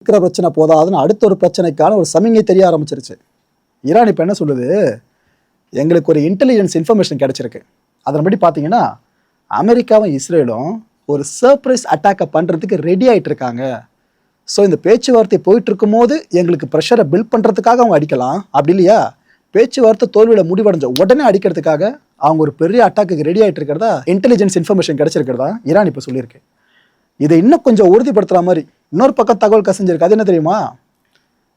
இருக்கிற பிரச்சனை போதாதுன்னு அடுத்த ஒரு பிரச்சனைக்கான ஒரு சமிங்கை தெரிய ஆரம்பிச்சிருச்சு. ஈரான் இப்போ என்ன சொல்லுது, எங்களுக்கு ஒரு இன்டெலிஜென்ஸ் இன்ஃபர்மேஷன் கிடைச்சிருக்கு. அதன்படி பார்த்தீங்கன்னா அமெரிக்காவும் இஸ்ரேலும் ஒரு சர்ப்ரைஸ் அட்டாக்கை பண்ணுறதுக்கு ரெடி ஆகிட்டு இருக்காங்க. ஸோ இந்த பேச்சுவார்த்தை போயிட்டு இருக்கும்போது எங்களுக்கு ப்ரெஷரை பில்ட் பண்ணுறதுக்காக அவங்க அடிக்கலாம், அப்படி இல்லையா பேச்சுவார்த்தை தோல்வியில் முடிவடைஞ்ச உடனே அடிக்கிறதுக்காக அவங்க ஒரு பெரிய அட்டாக்கு ரெடி ஆகிட்டு இருக்கிறதா இன்டெலிஜென்ஸ் இன்ஃபர்மேஷன் கிடைச்சிருக்கிறதா ஈரான் இப்போ சொல்லியிருக்கு. இதை இன்னும் கொஞ்சம் உறுதிப்படுத்துகிற மாதிரி இன்னொரு பக்கம் தகவல் கசிஞ்சிருக்கு. அது என்ன தெரியுமா,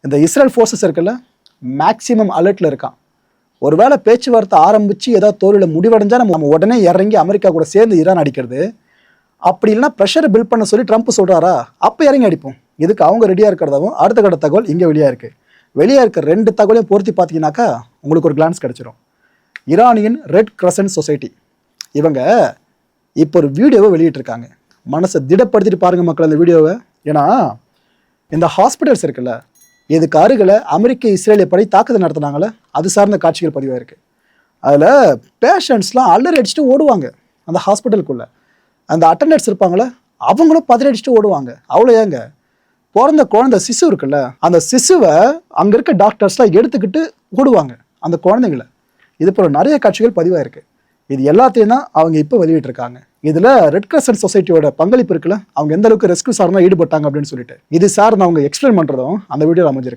இந்த இஸ்ரேல் ஃபோர்ஸஸ் இருக்குல்ல, மேக்சிமம் அலர்ட்டில் இருக்கான். ஒருவேளை பேச்சுவார்த்தை ஆரம்பித்து ஏதாவது தோல்வியில் முடிவடைஞ்சால் நம்ம உடனே இறங்கி அமெரிக்கா கூட சேர்ந்து ஈரான் அடிக்கிறது, அப்படி இல்லைனா ப்ரெஷரை பில்ட் பண்ண சொல்லி ட்ரம்ப் சொல்கிறாரா, அப்போ இறங்கி அடிப்போம். இதுக்கு அவங்க ரெடியாக இருக்கிறதாவும் அடுத்த கட்ட தகவல் இங்கே வெளியாக இருக்குது. வெளியாக இருக்க 2 தகவலையும் பொருத்தி பார்த்தீங்கன்னாக்கா உங்களுக்கு ஒரு கிளான்ஸ் கிடச்சிரும். ஈரானியன் ரெட் கிரசன்ட் சொசைட்டி இவங்க இப்போ ஒரு வீடியோவை வெளியிட்டிருக்காங்க. மனசை திடப்படுத்திட்டு பாருங்கள் மக்கள் அந்த வீடியோவை. ஏன்னா இந்த ஹாஸ்பிட்டல்ஸ் இருக்குல்ல, இதுக்கு அருகில் அமெரிக்க இஸ்ரேலிய படை தாக்குதல் நடத்துனாங்களே, அது சார்ந்த காட்சிகள் பதிவாக இருக்குது. அதில் பேஷண்ட்ஸ்லாம் அலறி அடிச்சுட்டு ஓடுவாங்க அந்த ஹாஸ்பிட்டலுக்குள்ளே. அந்த அட்டண்டன்ஸ் இருப்பாங்களே அவங்களும் பதறி அடிச்சுட்டு ஓடுவாங்க. அவ்வளோ ஏங்க, பிறந்த குழந்தை சிசு இருக்குல்ல, அந்த சிசுவை அங்கே இருக்க டாக்டர்ஸ்லாம் எடுத்துக்கிட்டு ஓடுவாங்க அந்த குழந்தைங்களை. இது போல் நிறைய காட்சிகள் பதிவாக இருக்குது. இது எல்லாத்தையும் தான் அவங்க இப்போ வெளியிட்டிருக்காங்க. இதில் ரெட் கிரசன்ட் சொசைட்டியோட பங்களிப்பு இருக்குல்ல, அவங்க எந்த அளவுக்கு ரெஸ்க்யூ சார்ந்தால் ஈடுபட்டாங்க அப்படின்னு சொல்லிட்டு இது சார் நான் அவங்க எக்ஸ்பிளைன் பண்ணுறதும் அந்த வீடியோவில் அமைஞ்சிருக்கு.